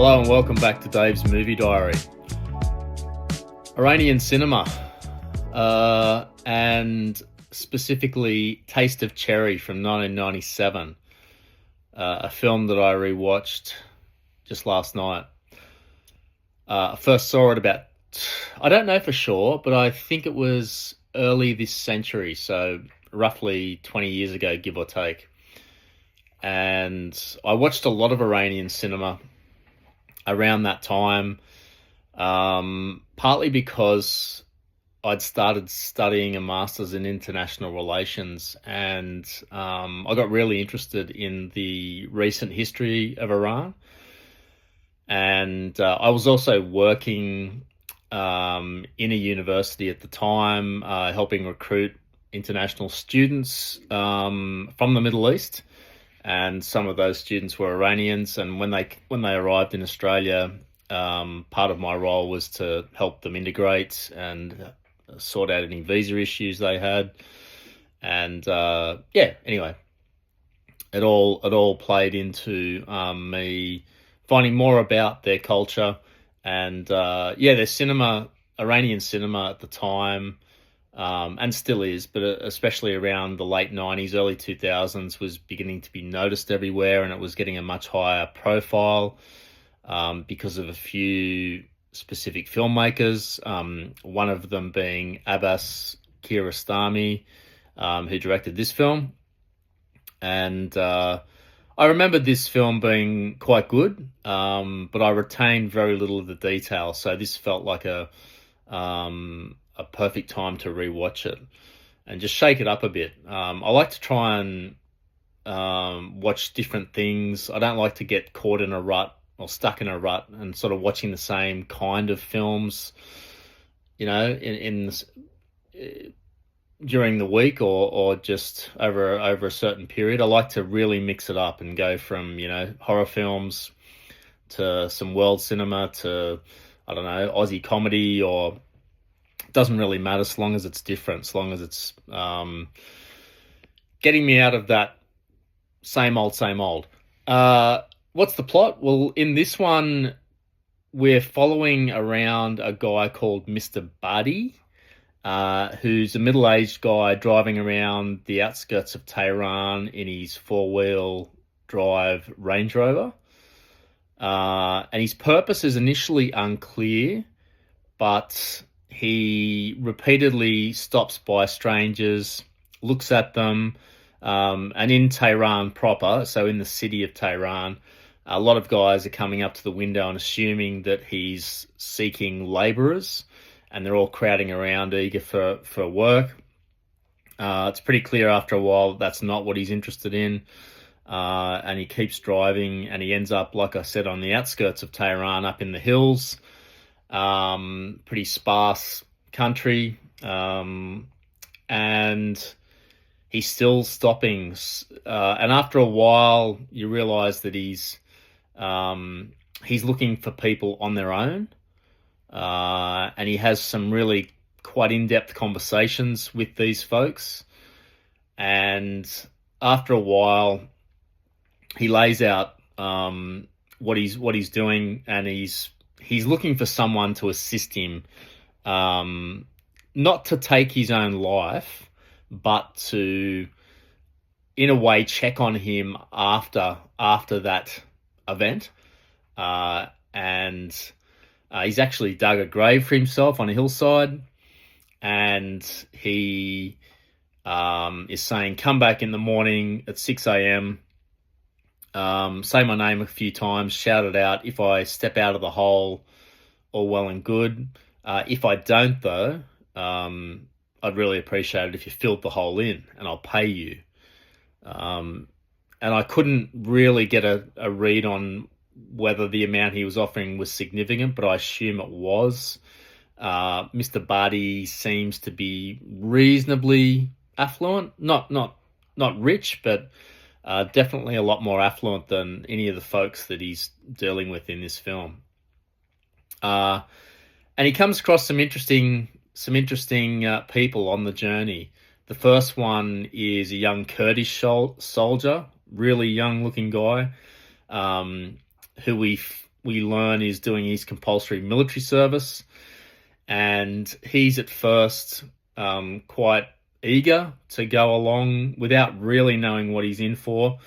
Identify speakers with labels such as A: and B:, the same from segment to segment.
A: Hello and welcome back to Dave's Movie Diary. Iranian cinema, and specifically Taste of Cherry from 1997, a film that I rewatched just last night. I first saw it about, I don't know for sure, but I think it was early this century, so roughly 20 years ago, give or take. And I watched a lot of Iranian cinema around that time, partly because I'd started studying a master's in international relations, and I got really interested in the recent history of Iran. And I was also working in a university at the time, helping recruit international students from the Middle East. And some of those students were Iranians, and when they arrived in Australia, part of my role was to help them integrate and sort out any visa issues they had. And anyway, it all played into me finding more about their culture and their cinema, Iranian cinema at the time. And still is, but especially around the late 90s, early 2000s, was beginning to be noticed everywhere, and it was getting a much higher profile because of a few specific filmmakers, one of them being Abbas Kiarostami, who directed this film. And I remembered this film being quite good, but I retained very little of the detail, so this felt like a perfect time to rewatch it and just shake it up a bit. I like to try and watch different things. I don't like to get caught in a rut or stuck in a rut and sort of watching the same kind of films, during the week or just over a certain period. I like to really mix it up and go from, horror films to some world cinema to, I don't know, Aussie comedy, or doesn't really matter as long as it's different, as long as it's getting me out of that same old. What's the plot? Well, in this one, we're following around a guy called Mr. Badi, who's a middle-aged guy driving around the outskirts of Tehran in his four-wheel drive Range Rover. And his purpose is initially unclear, but he repeatedly stops by strangers, looks at them, and in Tehran proper, so in the city of Tehran, a lot of guys are coming up to the window and assuming that he's seeking labourers, and they're all crowding around eager for work. It's pretty clear after a while that's not what he's interested in, and he keeps driving, and he ends up, like I said, on the outskirts of Tehran, up in the hills. Pretty sparse country, and he's still stopping. And after a while, you realise that he's looking for people on their own, and he has some really quite in-depth conversations with these folks. And after a while, he lays out what he's doing, and he's looking for someone to assist him, not to take his own life, but to, in a way, check on him after that event. And he's actually dug a grave for himself on a hillside, and he is saying, come back in the morning at 6 a.m., say my name a few times, shout it out. If I step out of the hole, all well and good. If I don't, though, I'd really appreciate it if you filled the hole in, and I'll pay you. And I couldn't really get a read on whether the amount he was offering was significant, but I assume it was. Mr. Badi seems to be reasonably affluent, not rich, but definitely a lot more affluent than any of the folks that he's dealing with in this film. And he comes across some interesting people on the journey. The first one is a young Kurdish soldier, really young looking guy, who we we learn is doing his compulsory military service, and he's at first quite eager to go along without really knowing what he's in for.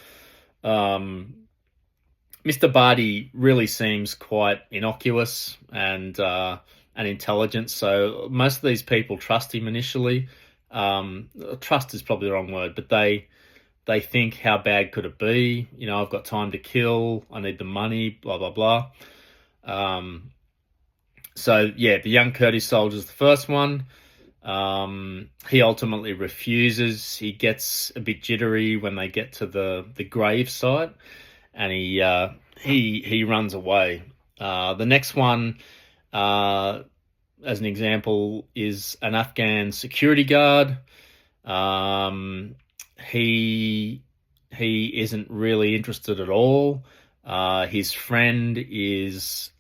A: Mr. Barty really seems quite innocuous and intelligent, so most of these people trust him initially. Trust is probably the wrong word, but they think, how bad could it be? You know, I've got time to kill, I need the money, blah, blah, blah. So, yeah, the young Kurdish soldier's the first one. He ultimately refuses. He gets a bit jittery when they get to the grave site, and he runs away. The next one, as an example, is an Afghan security guard. He isn't really interested at all. His friend is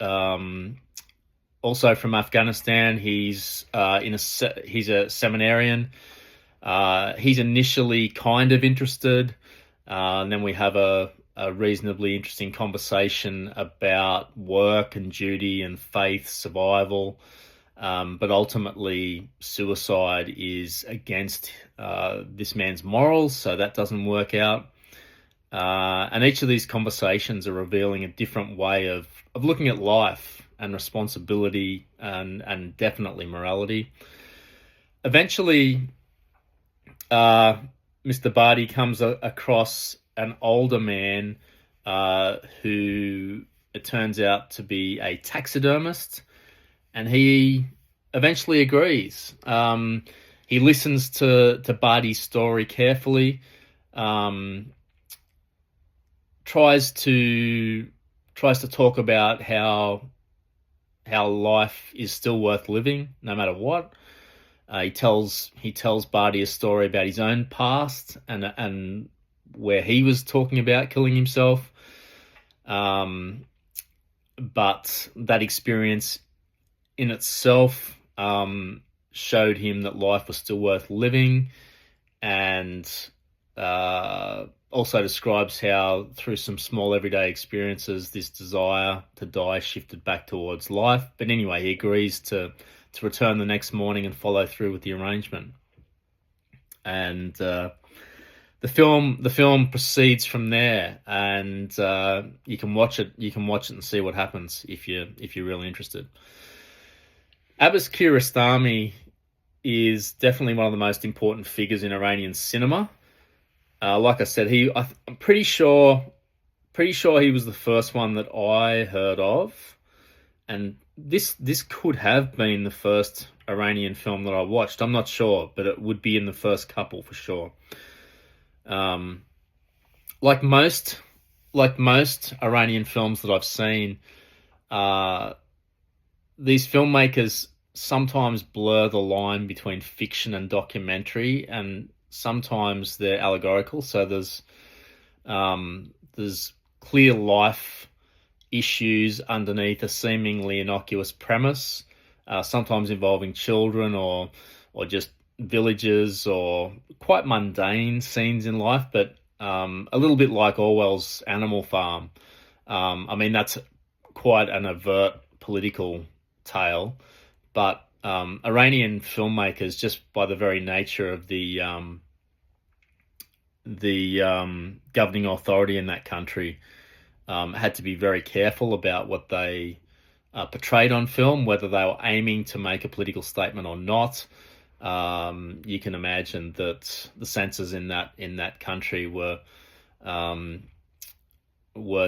A: also from Afghanistan. He's he's a seminarian. He's initially kind of interested, and then we have a reasonably interesting conversation about work and duty and faith, survival. But ultimately, suicide is against this man's morals, so that doesn't work out. And each of these conversations are revealing a different way of looking at life and responsibility and definitely morality. Eventually, Mr. Barty comes across an older man who it turns out to be a taxidermist, and he eventually agrees. He listens to Barty's story carefully, tries to talk about how life is still worth living no matter what. He tells Barty a story about his own past and where he was talking about killing himself. But that experience in itself showed him that life was still worth living, and also describes how through some small everyday experiences this desire to die shifted back towards life. But anyway, he agrees to return the next morning and follow through with the arrangement. And the film proceeds from there, and you can watch it and see what happens if you're really interested. Abbas Kiarostami is definitely one of the most important figures in Iranian cinema. Like I said, I'm pretty sure he was the first one that I heard of, and this could have been the first Iranian film that I watched. I'm not sure, but it would be in the first couple for sure. Like most Iranian films that I've seen, these filmmakers sometimes blur the line between fiction and documentary, and sometimes they're allegorical. So there's clear life issues underneath a seemingly innocuous premise, sometimes involving children or just villages or quite mundane scenes in life, but a little bit like Orwell's Animal Farm. I mean, that's quite an overt political tale, but Iranian filmmakers, just by the very nature of the governing authority in that country, had to be very careful about what they portrayed on film, whether they were aiming to make a political statement or not. You can imagine that the censors in that country were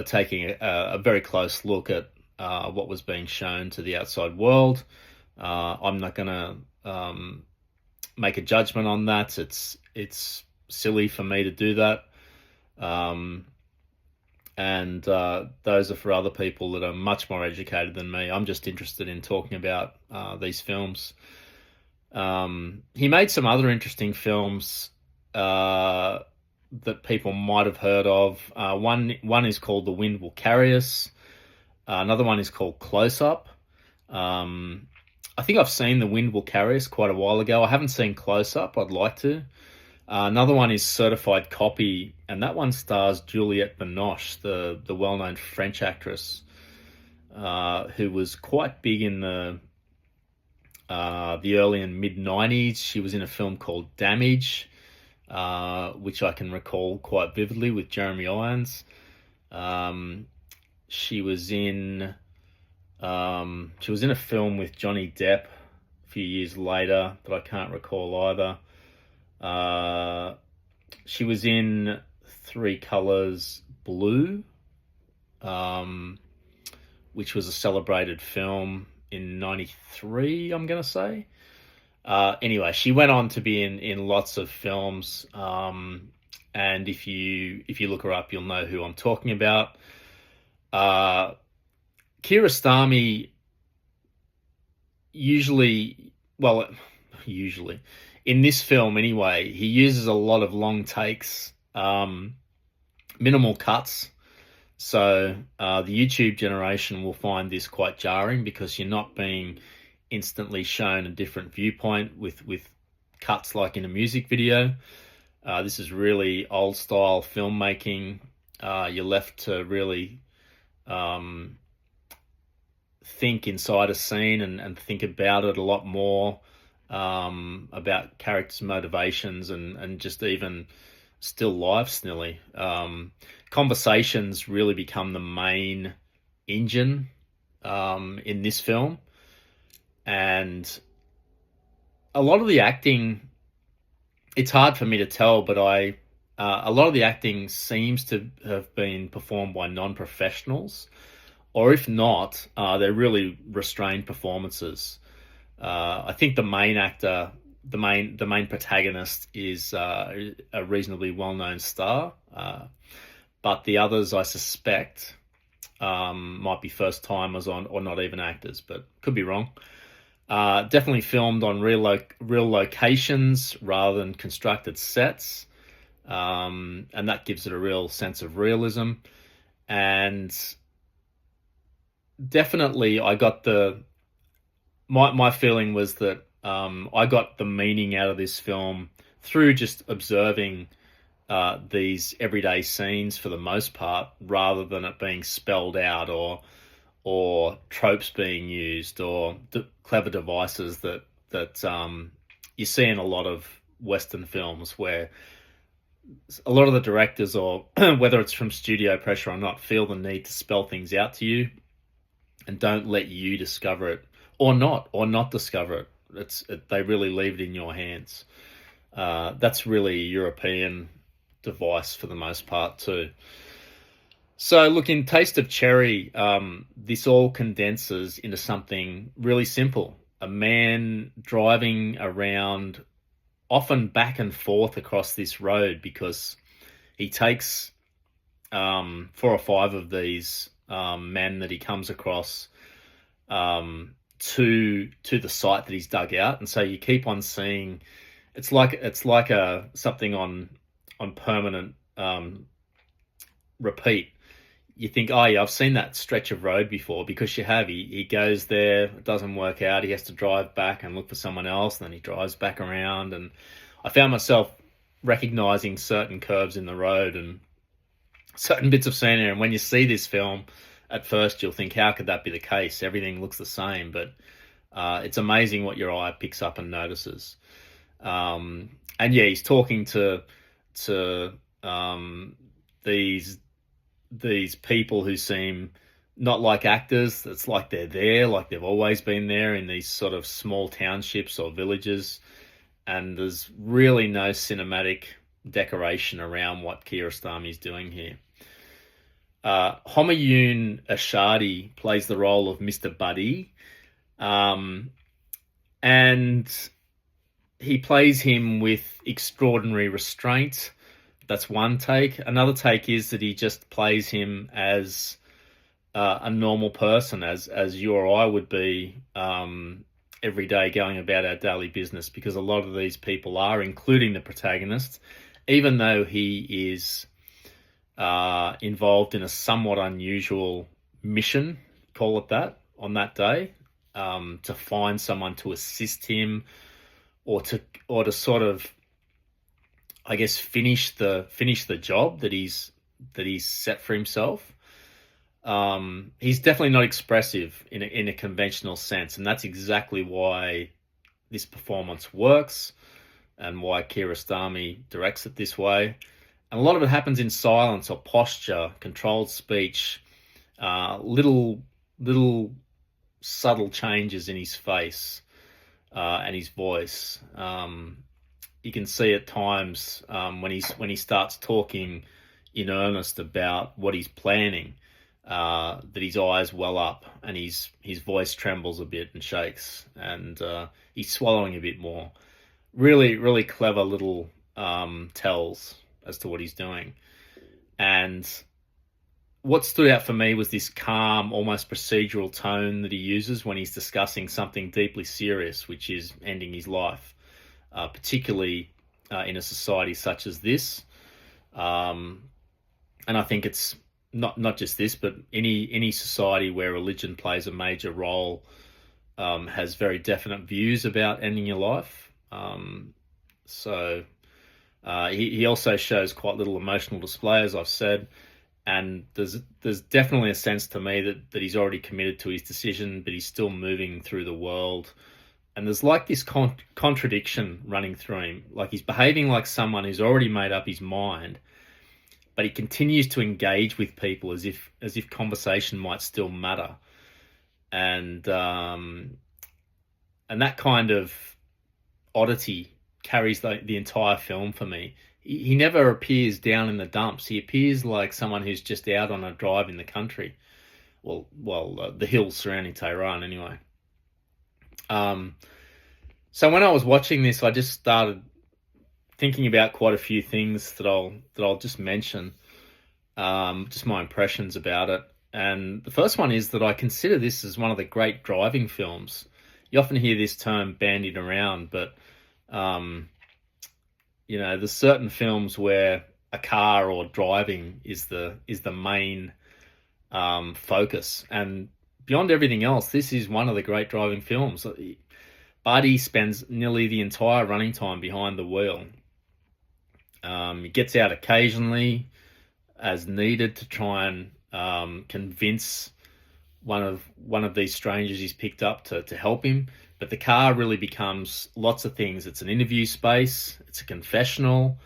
A: taking a very close look at what was being shown to the outside world. I'm not going to make a judgment on that. It's silly for me to do that. And those are for other people that are much more educated than me. I'm just interested in talking about these films. He made some other interesting films that people might have heard of. One is called The Wind Will Carry Us. Another one is called Close Up. I think I've seen The Wind Will Carry Us quite a while ago. I haven't seen Close Up. I'd like to. Another one is Certified Copy, and that one stars Juliette Binoche, the well-known French actress. who was quite big in the early and mid '90s. She was in a film called Damage, which I can recall quite vividly with Jeremy Irons. Um, she was in a film with Johnny Depp a few years later that I can't recall either. She was in Three Colors Blue, which was a celebrated film in '93, I'm going to say. Anyway, she went on to be in lots of films, and if you look her up, you'll know who I'm talking about. Kiarostami usually in this film anyway, he uses a lot of long takes, minimal cuts. So the YouTube generation will find this quite jarring because you're not being instantly shown a different viewpoint with cuts like in a music video. This is really old style filmmaking. You're left to really think inside a scene and think about it a lot more, about characters' motivations and just even still lifes nearly. Conversations really become the main engine in this film. And a lot of the acting, it's hard for me to tell, but a lot of the acting seems to have been performed by non-professionals, or if not, they're really restrained performances. I think the main actor, the main protagonist, is a reasonably well-known star, but the others, I suspect, might be first timers on, or not even actors, but could be wrong. Definitely filmed on real locations rather than constructed sets, and that gives it a real sense of realism. And definitely, I got my feeling was that I got the meaning out of this film through just observing these everyday scenes for the most part, rather than it being spelled out or tropes being used or clever devices that you see in a lot of Western films, where a lot of the directors, or whether it's from studio pressure or not, feel the need to spell things out to you and don't let you discover it or not discover it. They really leave it in your hands. That's really a European device for the most part too. So look, in Taste of Cherry, this all condenses into something really simple. A man driving around, often back and forth across this road, because he takes 4 or 5 of these men that he comes across to the site that he's dug out. And so you keep on seeing, it's like a something on permanent repeat. You think, oh yeah, I've seen that stretch of road before, because you have. He goes there, it doesn't work out, he has to drive back and look for someone else, and then he drives back around. And I found myself recognizing certain curves in the road and certain bits of scenery. And when you see this film, at first you'll think, how could that be the case? Everything looks the same, but it's amazing what your eye picks up and notices. And yeah, he's talking to these people who seem not like actors. It's like they're there, like they've always been there in these sort of small townships or villages. And there's really no cinematic decoration around what Kiarostami is doing here. Homayun Ashadi plays the role of Mr. Buddy. And he plays him with extraordinary restraint. That's one take. Another take is that he just plays him as a normal person, as you or I would be every day going about our daily business, because a lot of these people are, including the protagonist, even though he is involved in a somewhat unusual mission, call it that, on that day, to find someone to assist him, or to sort of, I guess, finish the job that he's set for himself. He's definitely not expressive in a conventional sense, and that's exactly why this performance works and why Kiarostami directs it this way. And a lot of it happens in silence or posture, controlled speech, little subtle changes in his face and his voice. You can see at times when he starts talking in earnest about what he's planning, that his eyes well up and his voice trembles a bit and shakes, and he's swallowing a bit more. Really, really clever little tells as to what he's doing. And what stood out for me was this calm, almost procedural tone that he uses when he's discussing something deeply serious, which is ending his life, particularly in a society such as this. And I think it's not just this, but any society where religion plays a major role has very definite views about ending your life. So he also shows quite little emotional display, as I've said, and there's definitely a sense to me that he's already committed to his decision, but he's still moving through the world. And there's like this contradiction running through him. Like he's behaving like someone who's already made up his mind, but he continues to engage with people as if conversation might still matter. And that kind of oddity carries the entire film for me. He never appears down in the dumps. He appears like someone who's just out on a drive in the country. The hills surrounding Tehran, anyway. So when I was watching this, I just started thinking about quite a few things that I'll just mention, just my impressions about it. And the first one is that I consider this as one of the great driving films. You often hear this term bandied around, but there's certain films where a car or driving is the main focus, and beyond everything else, this is one of the great driving films. Buddy spends nearly the entire running time behind the wheel. He gets out occasionally as needed to try and convince one of these strangers he's picked up to help him. But the car really becomes lots of things. It's an interview space, it's a confessional,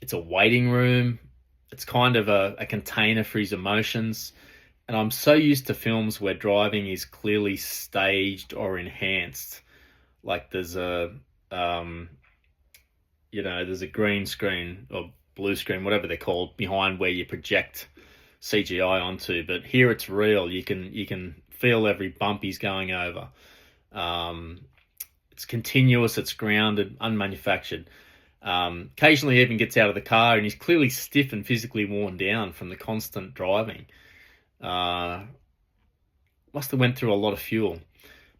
A: it's a waiting room, it's kind of a container for his emotions. And I'm so used to films where driving is clearly staged or enhanced. Like there's a green screen or blue screen, whatever they're called, behind where you project CGI onto. But here it's real. You can feel every bump he's going over. It's continuous, it's grounded, unmanufactured. Occasionally he even gets out of the car and he's clearly stiff and physically worn down from the constant driving. Must have went through a lot of fuel.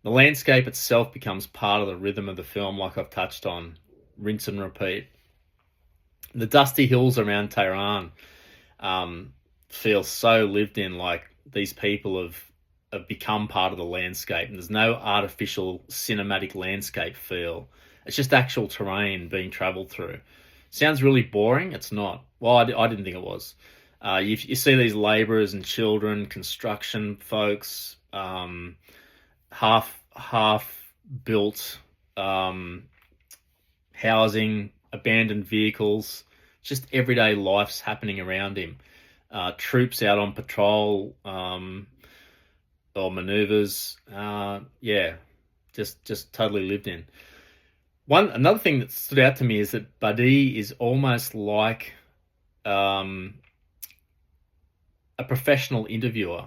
A: The landscape itself becomes part of the rhythm of the film, like I've touched on. Rinse and repeat. The dusty hills around Tehran feel so lived in, like these people have become part of the landscape, and there's no artificial cinematic landscape feel. It's just actual terrain being traveled through. Sounds really boring. It's not. Well, I didn't think it was. You see these laborers and children, construction folks, half built housing, abandoned vehicles, just everyday life's happening around him. Troops out on patrol or maneuvers. Just totally lived in. Another thing that stood out to me is that Buddy is almost like a professional interviewer,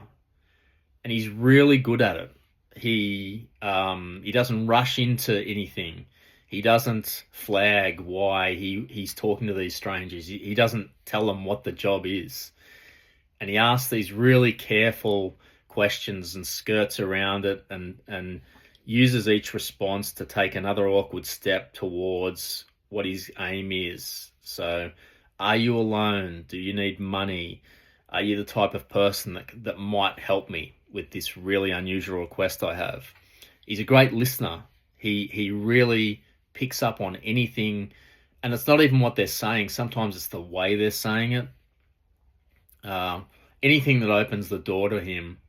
A: and he's really good at it. He doesn't rush into anything. He doesn't flag why he's talking to these strangers. He doesn't tell them what the job is. And he asks these really careful questions and skirts around it and uses each response to take another awkward step towards what his aim is. So, are you alone? Do you need money? Are you the type of person that might help me with this really unusual request I have? He's a great listener. He really picks up on anything, and it's not even what they're saying. Sometimes it's the way they're saying it. anything that opens the door to him,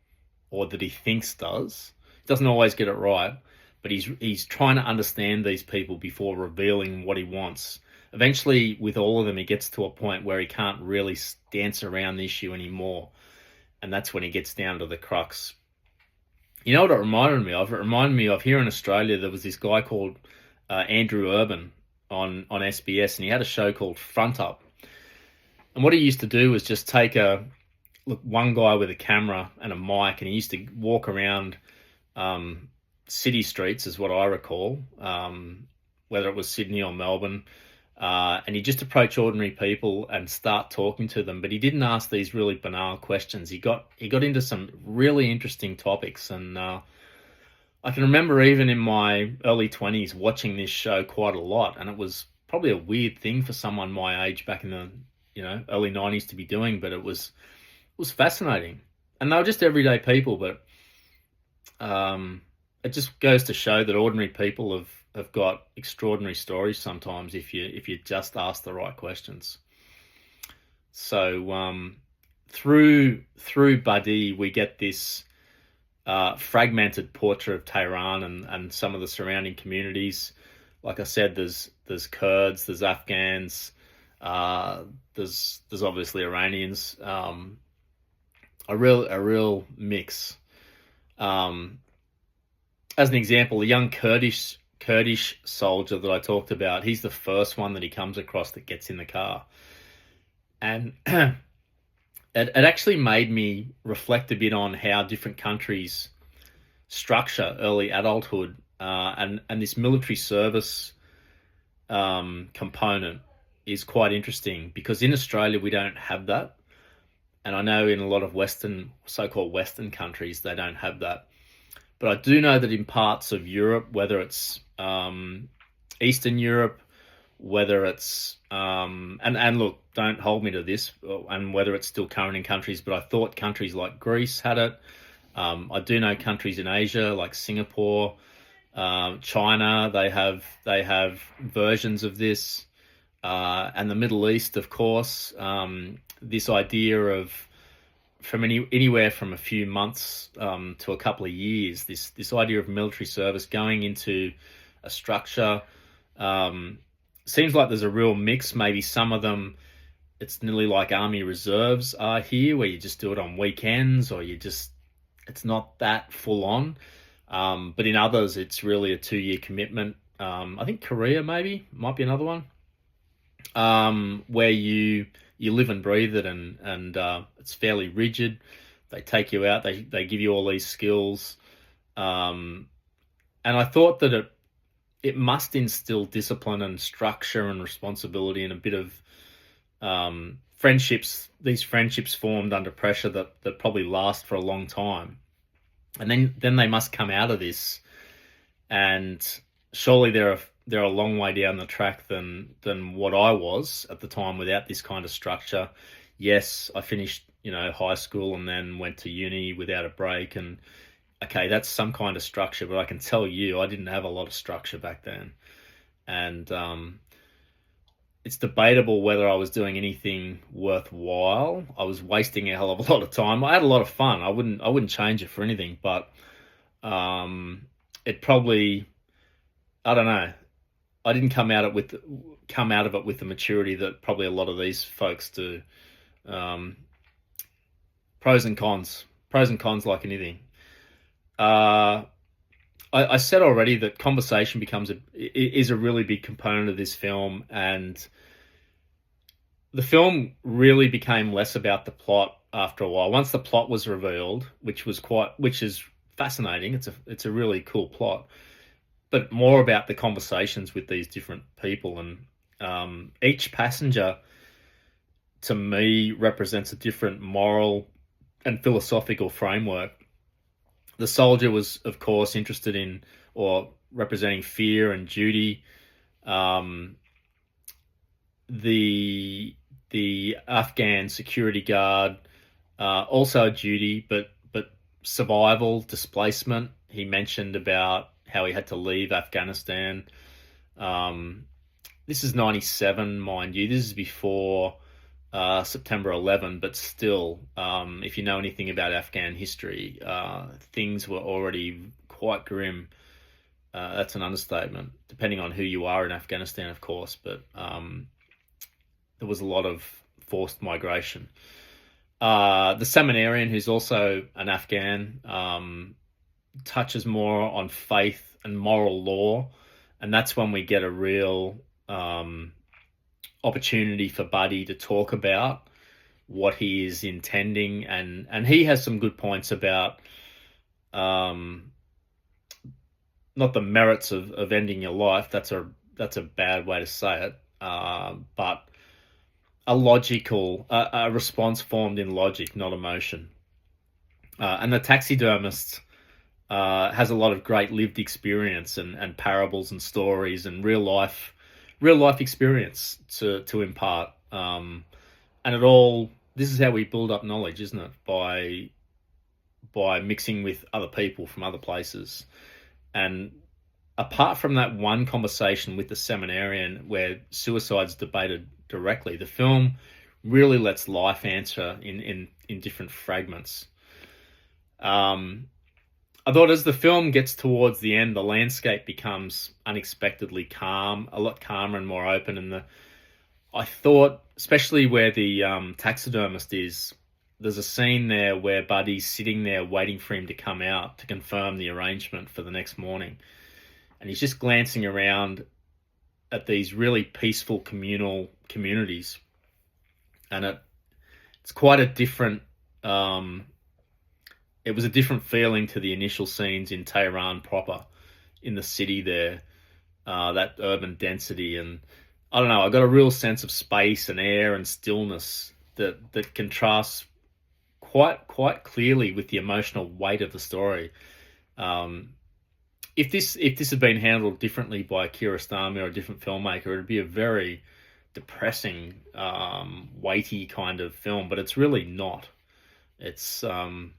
A: or that he thinks does. He doesn't always get it right, but he's trying to understand these people before revealing what he wants. Eventually, with all of them, he gets to a point where he can't really dance around the issue anymore, and that's when he gets down to the crux. You know what it reminded me of? It reminded me of, here in Australia, there was this guy called Andrew Urban on SBS, and he had a show called Front Up. And what he used to do was just take one guy with a camera and a mic, and he used to walk around city streets, is what I recall, whether it was Sydney or Melbourne, and he'd just approach ordinary people and start talking to them. But he didn't ask these really banal questions. He got into some really interesting topics, and I can remember even in my early 20s watching this show quite a lot, and it was probably a weird thing for someone my age back in the early 90s to be doing, but it was fascinating. And they were just everyday people, but it just goes to show that ordinary people have got extraordinary stories sometimes if you just ask the right questions. So through Buddy, we get this fragmented portrait of Tehran and some of the surrounding communities. Like I said, there's Kurds, there's Afghans, there's obviously Iranians. A real mix. As an example, the young Kurdish soldier that I talked about, he's the first one that he comes across that gets in the car. And it actually made me reflect a bit on how different countries structure early adulthood, and this military service component is quite interesting, because in Australia we don't have that. And I know in a lot of so-called Western countries, they don't have that. But I do know that in parts of Europe, whether it's Eastern Europe, whether it's, and look, don't hold me to this, and whether it's still current in countries, but I thought countries like Greece had it. I do know countries in Asia, like Singapore, China, they have versions of this. And the Middle East, of course, this idea of from anywhere from a few months to a couple of years, this idea of military service going into a structure, seems like there's a real mix. Maybe some of them, it's nearly like Army Reserves are here, where you just do it on weekends, or it's not that full on. But in others, it's really a 2-year commitment. I think Korea might be another one. Where you live and breathe it, and it's fairly rigid. They take you out, they give you all these skills, and I thought that it must instill discipline and structure and responsibility, and a bit of friendships. These friendships formed under pressure that probably last for a long time, and then they must come out of this, and surely they're a long way down the track than what I was at the time without this kind of structure. Yes, I finished, high school and then went to uni without a break, and okay, that's some kind of structure, but I can tell you, I didn't have a lot of structure back then. And it's debatable whether I was doing anything worthwhile. I was wasting a hell of a lot of time. I had a lot of fun. I wouldn't change it for anything, but it probably, I don't know. I didn't come out of it with the maturity that probably a lot of these folks do. Pros and cons like anything. I said already that conversation is a really big component of this film, and the film really became less about the plot after a while. Once the plot was revealed, which is fascinating. It's a really cool plot. But more about the conversations with these different people, and each passenger, to me, represents a different moral and philosophical framework. The soldier was, of course, interested in or representing fear and duty. The Afghan security guard, also duty, but survival, displacement. He mentioned about how he had to leave Afghanistan. This is 97, mind you. This is before September 11, but still, if you know anything about Afghan history, things were already quite grim. That's an understatement, depending on who you are in Afghanistan, of course, but there was a lot of forced migration. The seminarian, who's also an Afghan, touches more on faith and moral law, and that's when we get a real opportunity for Buddy to talk about what he is intending, and he has some good points about not the merits of ending your life. That's a bad way to say it, but a response formed in logic, not emotion. And the taxidermist has a lot of great lived experience and parables and stories and real life experience to impart. And this is how we build up knowledge, isn't it? By mixing with other people from other places. And apart from that one conversation with the seminarian where suicide's debated directly, the film really lets life answer in different fragments. I thought as the film gets towards the end, the landscape becomes unexpectedly calm, a lot calmer and more open. And I thought, especially where the taxidermist is, there's a scene there where Buddy's sitting there waiting for him to come out to confirm the arrangement for the next morning. And he's just glancing around at these really peaceful communal communities. And it's quite a different... it was a different feeling to the initial scenes in Tehran proper, in the city there, that urban density. And I don't know, I got a real sense of space and air and stillness that contrasts quite clearly with the emotional weight of the story. If this had been handled differently by Kiarostami or a different filmmaker, it'd be a very depressing, weighty kind of film. But it's really not. It's I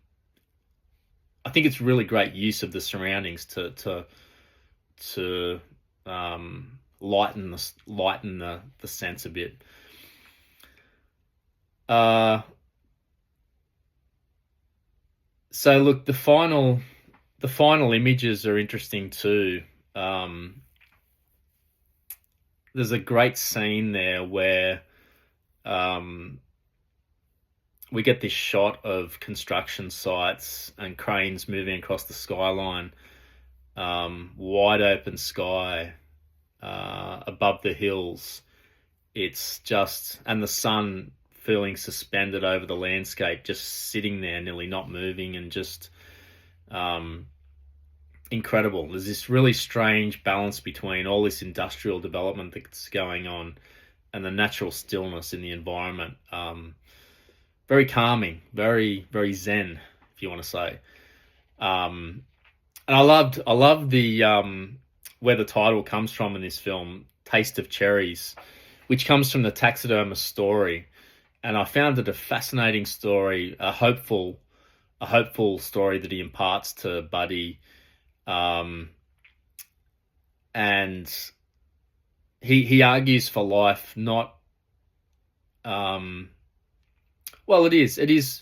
A: think it's really great use of the surroundings to lighten the sense a bit. So look, the final images are interesting too. There's a great scene there where we get this shot of construction sites and cranes moving across the skyline, wide open sky above the hills. It's just, and the sun feeling suspended over the landscape, just sitting there, nearly not moving, and just incredible. There's this really strange balance between all this industrial development that's going on and the natural stillness in the environment. Very calming, very, very zen, if you want to say. And I loved the where the title comes from in this film, Taste of Cherries, which comes from the taxidermist story. And I found it a fascinating story, a hopeful story that he imparts to Buddy. And he argues for life, not well, it is.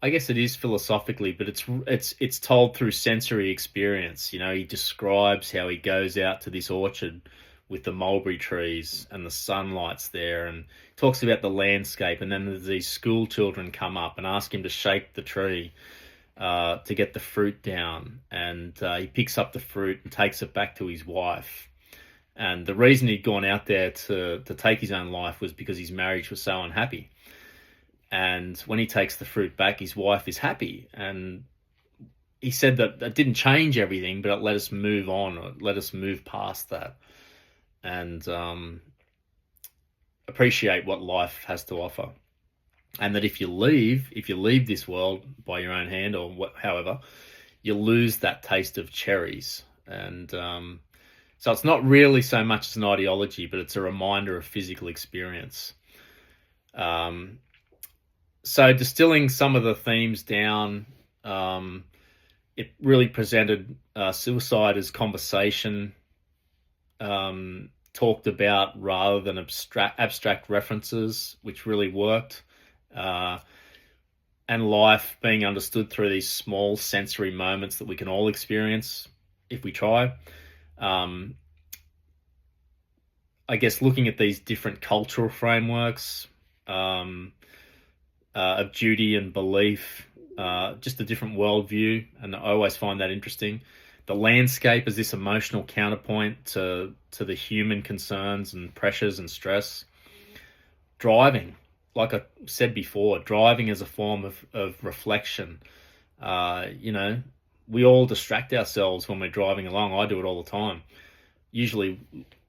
A: I guess it is philosophically, but it's told through sensory experience. You know, he describes how he goes out to this orchard with the mulberry trees and the sunlight's there, and talks about the landscape. And then these school children come up and ask him to shake the tree to get the fruit down, and he picks up the fruit and takes it back to his wife. And the reason he'd gone out there to take his own life was because his marriage was so unhappy. And when he takes the fruit back, his wife is happy. And he said that didn't change everything, but it let us move on, or let us move past that, and appreciate what life has to offer. And that if you leave this world by your own hand, or however, you lose that taste of cherries. And so it's not really so much as an ideology, but it's a reminder of physical experience. So distilling some of the themes down, it really presented suicide as conversation. talked about rather than abstract references, which really worked. And life being understood through these small sensory moments that we can all experience if we try. I guess looking at these different cultural frameworks of duty and belief, just a different worldview, and I always find that interesting. The landscape is this emotional counterpoint to the human concerns and pressures and stress. Driving, like I said before, driving is a form of reflection. We all distract ourselves when we're driving along. I do it all the time. Usually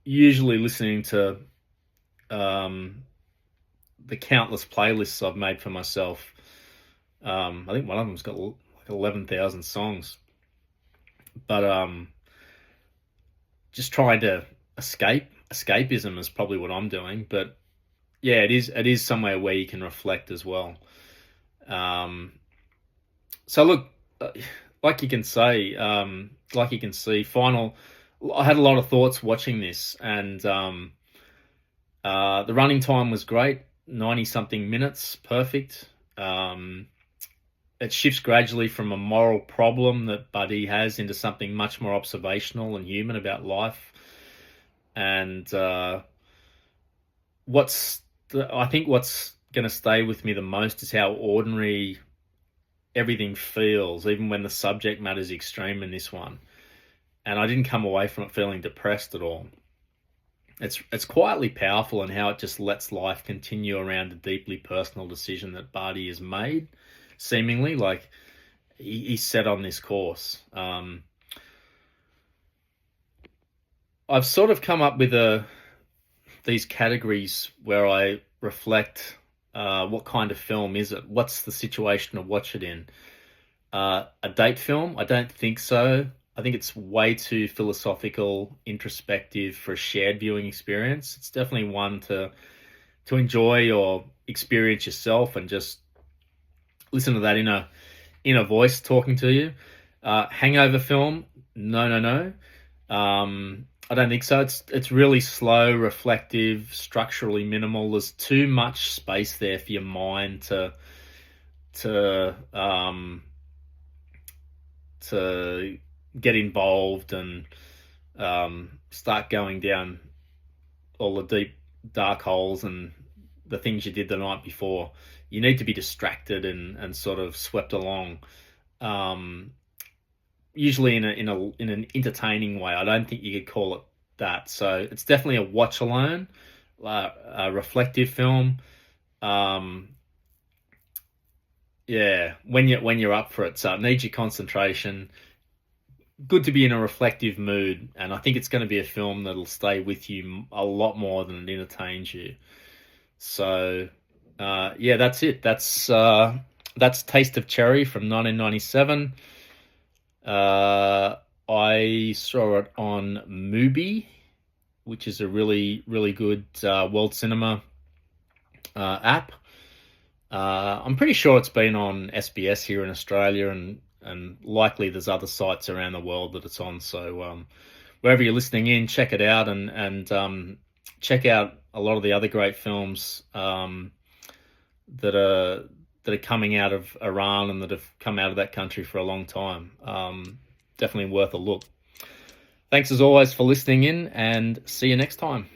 A: listening to the countless playlists I've made for myself. I think one of them's got like 11,000 songs. But just trying to escapism is probably what I'm doing. But yeah, it is somewhere where you can reflect as well. So look, like you can see, I had a lot of thoughts watching this, and the running time was great, 90 something minutes, perfect. It shifts gradually from a moral problem that Buddy has into something much more observational and human about life. And I think what's going to stay with me the most is how ordinary everything feels, even when the subject matter is extreme in this one. And I didn't come away from it feeling depressed at all. It's quietly powerful in how it just lets life continue around a deeply personal decision that Barty has made, seemingly. Like, he's set on this course. I've sort of come up with these categories where I reflect what kind of film is it? What's the situation to watch it in? A date film? I don't think so. I think it's way too philosophical, introspective for a shared viewing experience. It's definitely one to enjoy or experience yourself and just listen to that inner voice talking to you. Hangover film? No. I don't think so. It's really slow, reflective, structurally minimal. There's too much space there for your mind to get involved and start going down all the deep dark holes and the things you did the night before. You need to be distracted and sort of swept along, usually in an entertaining way. I don't think you could call it that. So it's definitely a watch alone, a reflective film. Yeah, when you're up for it. So it needs your concentration. Good to be in a reflective mood, and I think it's going to be a film that'll stay with you a lot more than it entertains you. So, yeah, that's it. That's Taste of Cherry from 1997. I saw it on Mubi, which is a really, really good world cinema app. I'm pretty sure it's been on SBS here in Australia, and likely there's other sites around the world that it's on. So wherever you're listening in, check it out, and check out a lot of the other great films that are coming out of Iran and that have come out of that country for a long time. Definitely worth a look. Thanks as always for listening in, and see you next time.